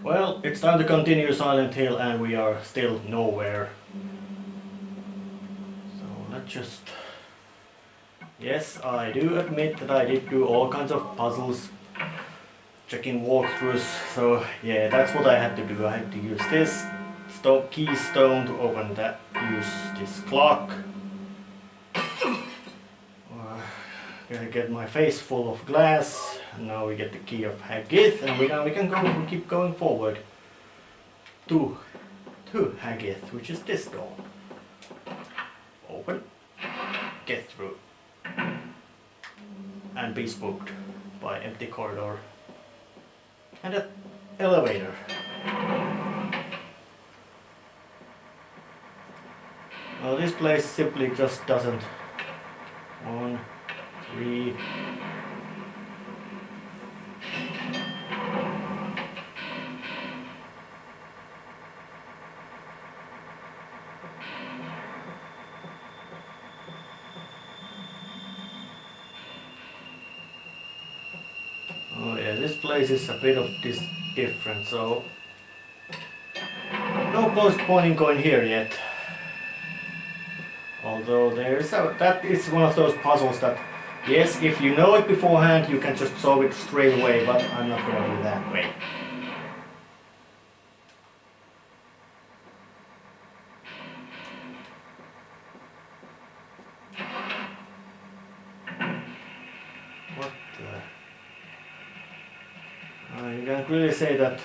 Well, it's time to continue Silent Hill and we are still nowhere. So let's just... Yes, I do admit that I did do all kinds of puzzles, checking walkthroughs, so yeah, that's what I had to do. I had to use this keystone to open that, use this clock. Gonna get my face full of glass, and now we get the key of Haggith, and we can keep going forward to Haggith, which is this door. Open, get through, and be spooked by empty corridor and an elevator. Well, this place simply just doesn't. 1, 3. Oh yeah, this place is a bit of different, so no point in going here yet. Although that is one of those puzzles that, yes, if you know it beforehand, you can just solve it straight away, but I'm not going to do that way. What the... you can't really say that...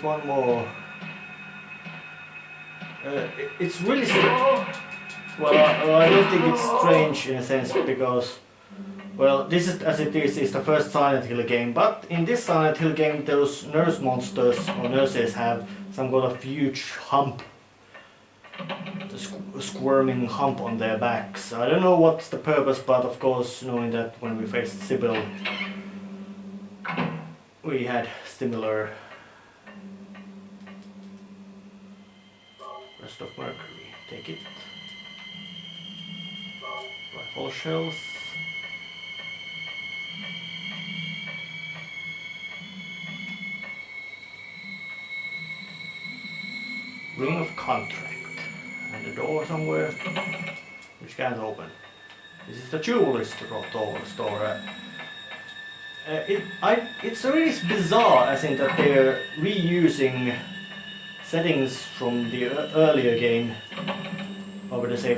One more. It's really strange. Well, I don't think it's strange in a sense because, well, this is as it is the first Silent Hill game. But in this Silent Hill game, those nurse monsters or nurses have some kind of huge hump, a squirming hump on their backs. I don't know what's the purpose, but of course, knowing that when we faced Sybil, we had similar. Rest of mercury, take it. Rifle shells. Ring of contract. And a door somewhere which can't open. This is the jewelry store. It's really bizarre, as in that they're reusing settings from the earlier game, or would I say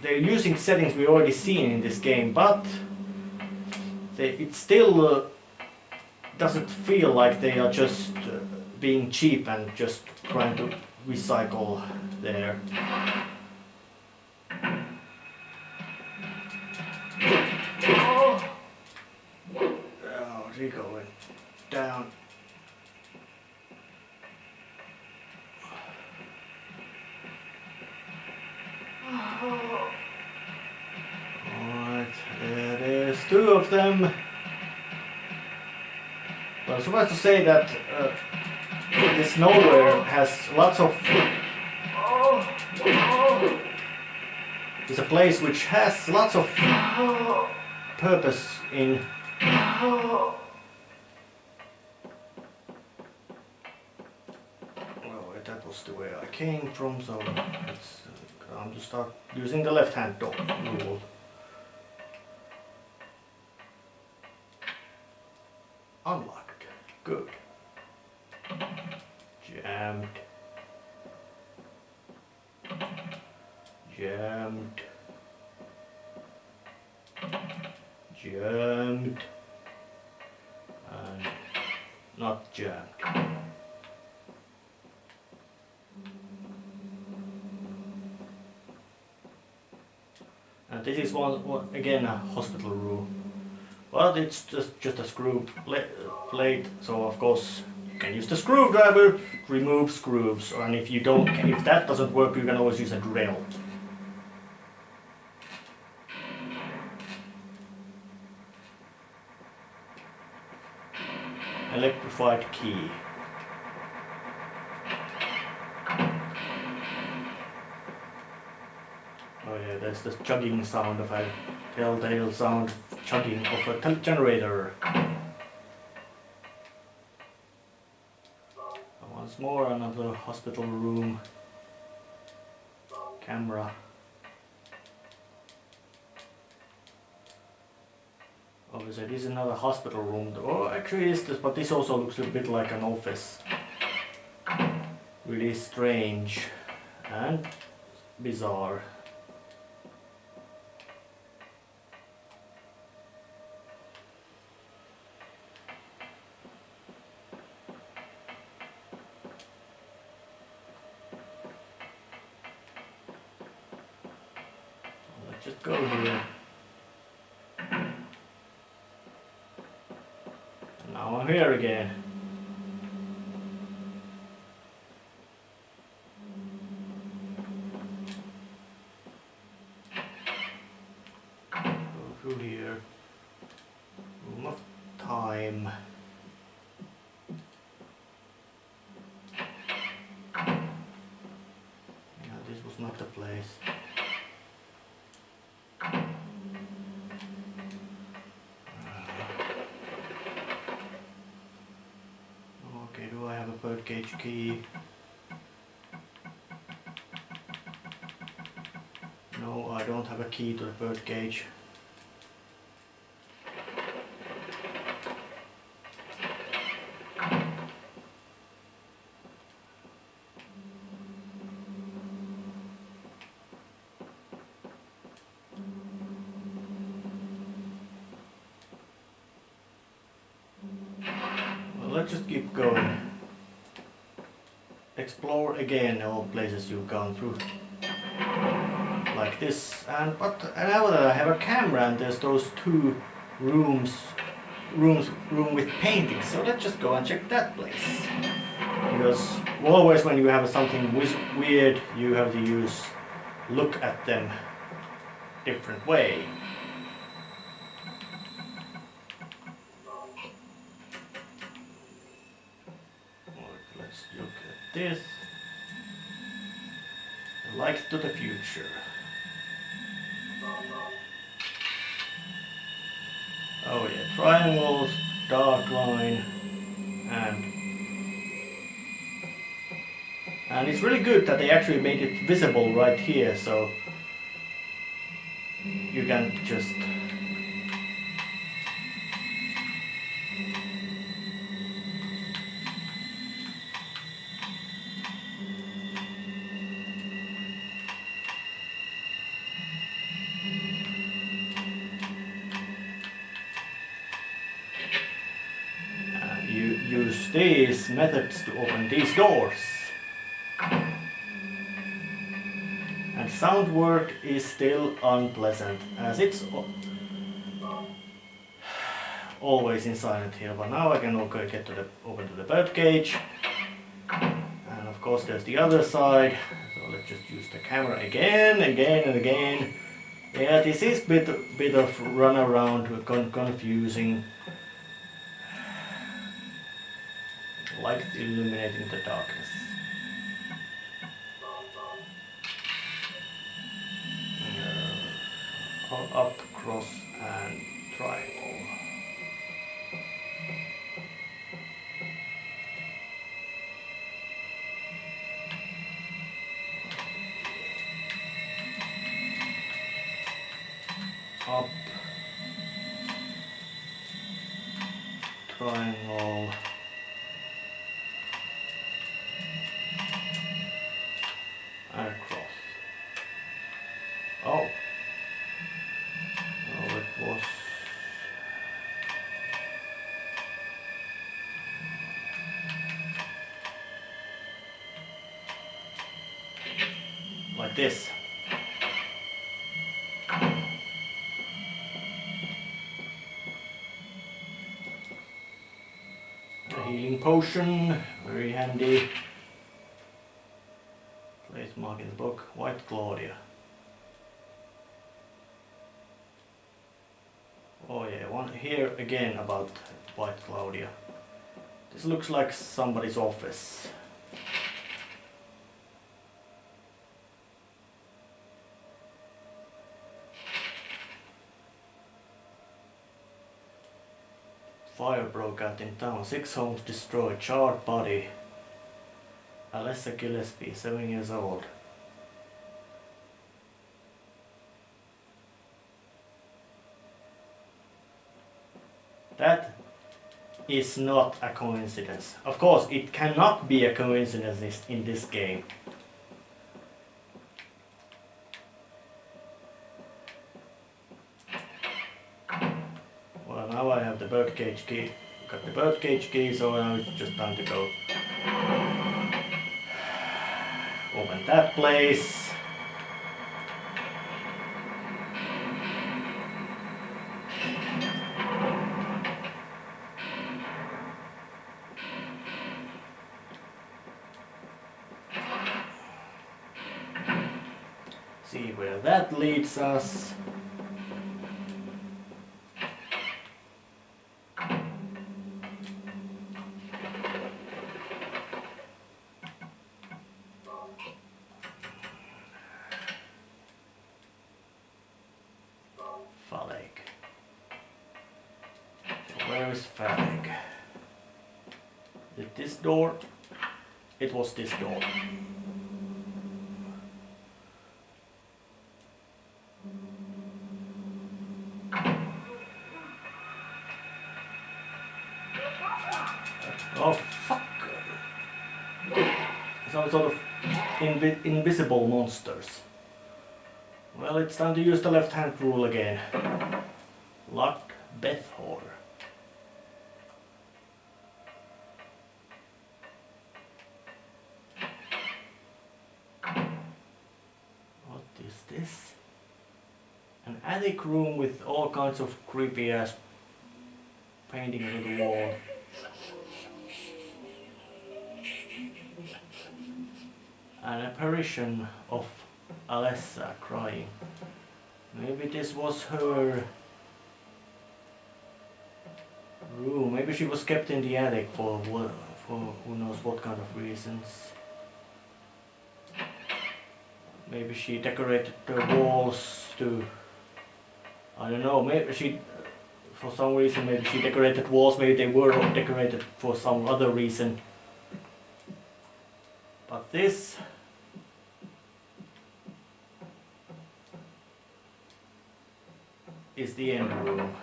they're using settings we already seen in this game, but it still doesn't feel like they are just being cheap and just trying to recycle their... Oh, we're going down. Alright, there's 2 of them. Well, suffice to say that this nowhere has lots of... It's a place which has lots of purpose in... Well, that was the way I came from, so it's time to start using the left-hand door rule. Unlocked. Good. Jammed. Jammed. Jammed. And not jammed. And this is one again a hospital room. But it's just a screw plate, so of course you can use the screwdriver to remove screws, and if that doesn't work, you can always use a drill. electrified key. Oh yeah, that's the chugging sound of a telltale sound, chugging of a generator. Once more, another hospital room. Camera. Obviously, this is another hospital room. Oh, actually, is this, but this also looks a bit like an office. Really strange and bizarre. Let's just go here. And now I'm here again. Through here. Room of time. Yeah, this was not the place. Okay, do I have a birdcage key? No, I don't have a key to the birdcage. Let's just keep going. Explore again all places you've gone through. Like this. But now that I have a camera and there's those two room with paintings, so let's just go and check that place. Because always when you have something weird, you have to look at them different way. Let's look at this. Light to the future. Oh yeah, triangles, dark line, and it's really good that they actually made it visible right here, so you can just use these methods to open these doors. And sound work is still unpleasant, as it's always in Silent Hill, but now I can get to open to the birdcage. And of course there's the other side, so let's just use the camera again and again. Yeah, this is bit of run around, confusing. Light illuminating the darkness. Up, cross, and triangle. Up, triangle, and cross. Oh. No, it was... like this. A healing potion, very handy. Place mark in the book, White Claudia. Oh yeah, one here again about White Claudia. This looks like somebody's office. Fire broke out in town. 6 homes destroyed. Charred body. Alessa Gillespie, 7 years old. That is not a coincidence. Of course, it cannot be a coincidence in this game. Well, now I have the birdcage key. Got the birdcage key, so now it's just time to go open that place. See where that leads us. Phaleg. So where is Phaleg? Is it this door? It was this door. Oh fuck! Some sort of invisible monsters. Well, it's time to use the left-hand rule again. Locked Bethor. What is this? An attic room with all kinds of creepy ass painting on the wall. An apparition of Alessa crying. Maybe this was her room. Maybe she was kept in the attic for who knows what kind of reasons. Maybe she decorated the walls to, I don't know, maybe she, for some reason, maybe she decorated walls, maybe they were decorated for some other reason. But this is the end room.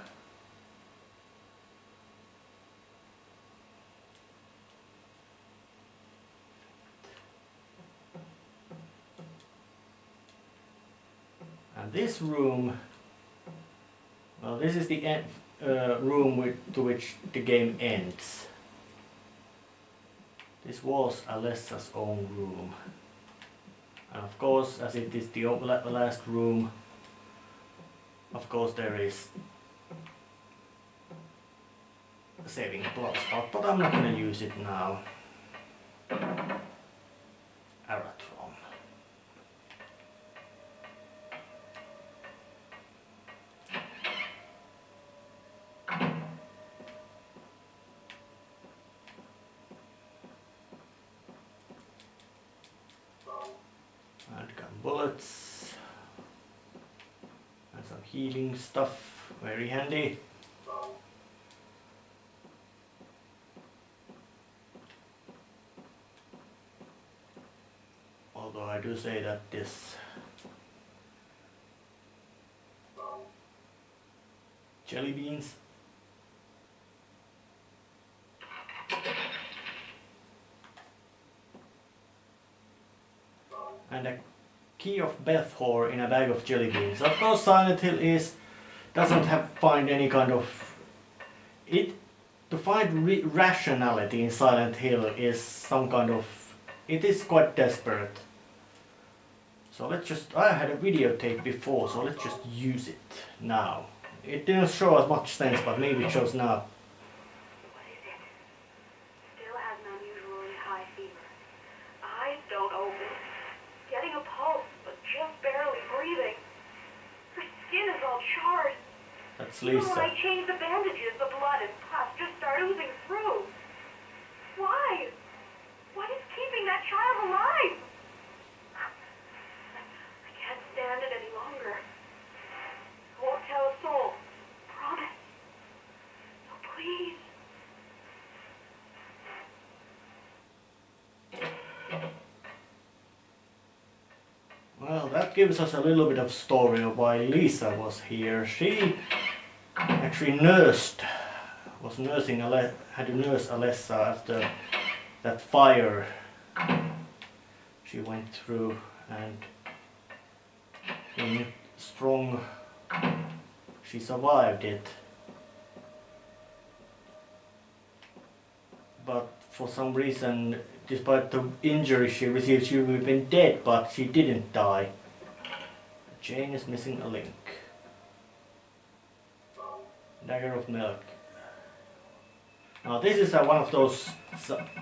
And this room, well, this is the end, room to which the game ends. This was Alessa's own room. And of course, as it is the last room, of course there is a saving plot spot, but I'm not going to use it now. Aratron. Handgun bullets. And some healing stuff, very handy. Although I do say that this jelly beans and a key of Bethor in a bag of jelly beans. Of course, Silent Hill doesn't find any kind of to find rationality in Silent Hill is some kind of, it is quite desperate. So let's just, I had a videotape before, so let's just use it now. It didn't show as much sense, but maybe it shows now. What is it? Still has an unusually high fever. Eyes don't open. Getting a pulse, but just barely breathing. Her skin is all charred. That's Even Lisa. when I changed the bandages, the blood and pus just start oozing through. Why? What is keeping that child alive? I can't stand it any longer. I won't tell a soul. Promise. So please. Well, that gives us a little bit of story of why Lisa was here. She actually was nursing had to nurse Alessa after that fire she went through, and being strong, she survived it. But for some reason, despite the injury she received, she would have been dead, but she didn't die. Jane is missing a link. Dagger of milk. Now this is one of those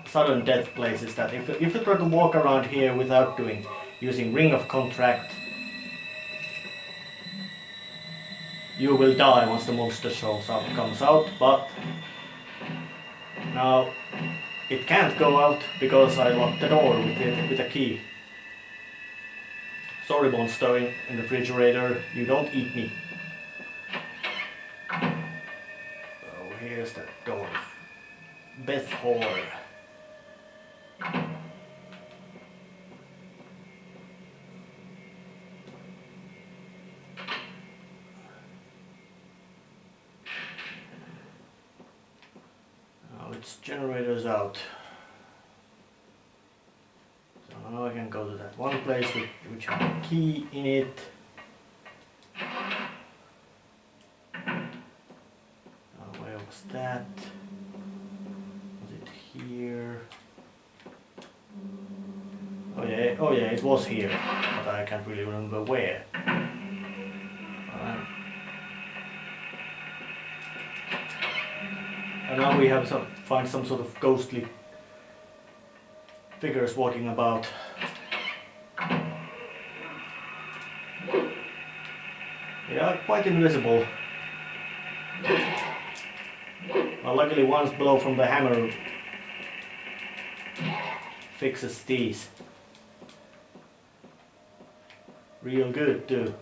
sudden death places that if you try to walk around here without using ring of contract, you will die once the monster comes out. But now it can't go out because I locked the door with a key. Sorry, monster in the refrigerator, you don't eat me. Oh, here's the door. Beth Hall. Now its generator's out. So now I can go to that one place which has a key in it. Where was that? Here. Oh yeah, it was here, but I can't really remember where. And now we have find some sort of ghostly figures walking about. They are quite invisible. Well, luckily one blow from the hammer fixes these. Real good too.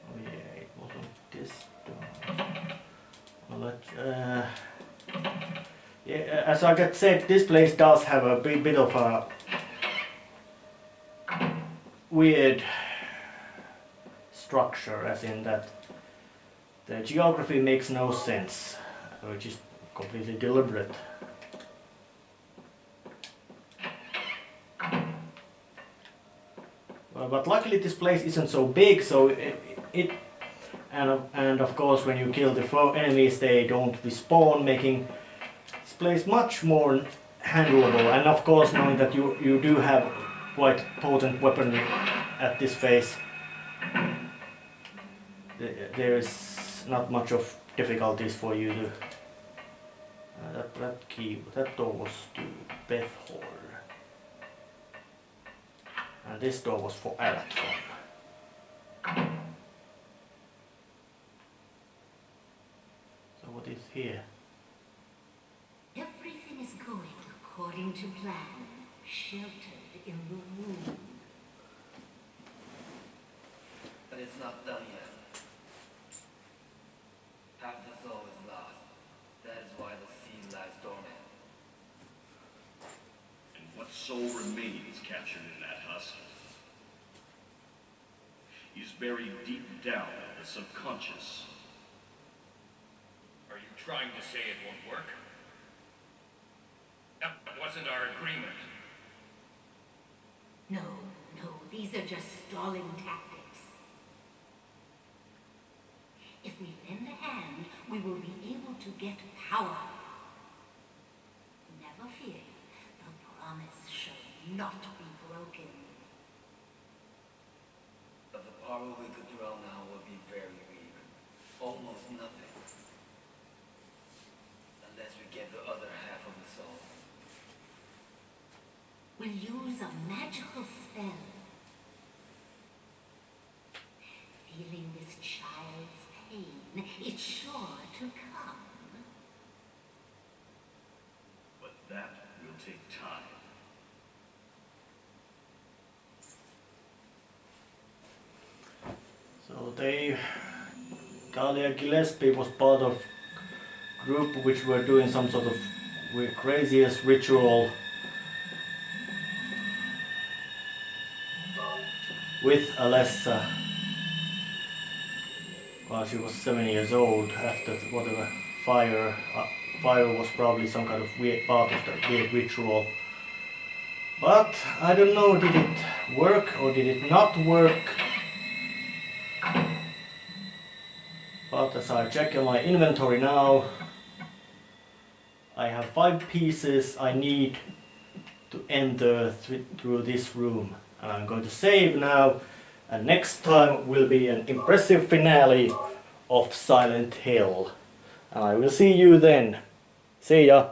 Oh yeah, it wasn't this door. Well, yeah, as I got said, this place does have a bit of a weird structure, as in that the geography makes no sense, which is completely deliberate. Well, but luckily this place isn't so big, so and of course when you kill the enemies they don't respawn, making this place much more handleable. And of course, knowing that you do have quite potent weaponry at this phase, there is not much of difficulties for you to... that door was to Beth Hall. And this door was for Arathon. So what is here? Everything is going according to plan, sheltered in the womb. But it's not done yet. Half the soul is lost. That is why the seed lies dormant. And what soul remains captured in that husk is buried deep down in the subconscious. Are you trying to say it won't work? That wasn't our agreement. No, these are just stalling tactics. If we lend a hand, we will be able to get power. Never fear, the promise shall not be broken. But the power we could draw now will be very weak. Almost nothing. Unless we get the other half of the soul. We'll use a magical spell. feeling this child's pain. It's sure to come. But that will take time. So Talia Gillespie was part of group which were doing some sort of craziest ritual with Alessa while she was 7 years old after whatever fire was probably some kind of weird part of that weird ritual. But I don't know, did it work or did it not work? But as I check in my inventory now, I have 5 pieces I need to enter through this room. And I'm going to save now, and next time will be an impressive finale of Silent Hill. And I will see you then. See ya!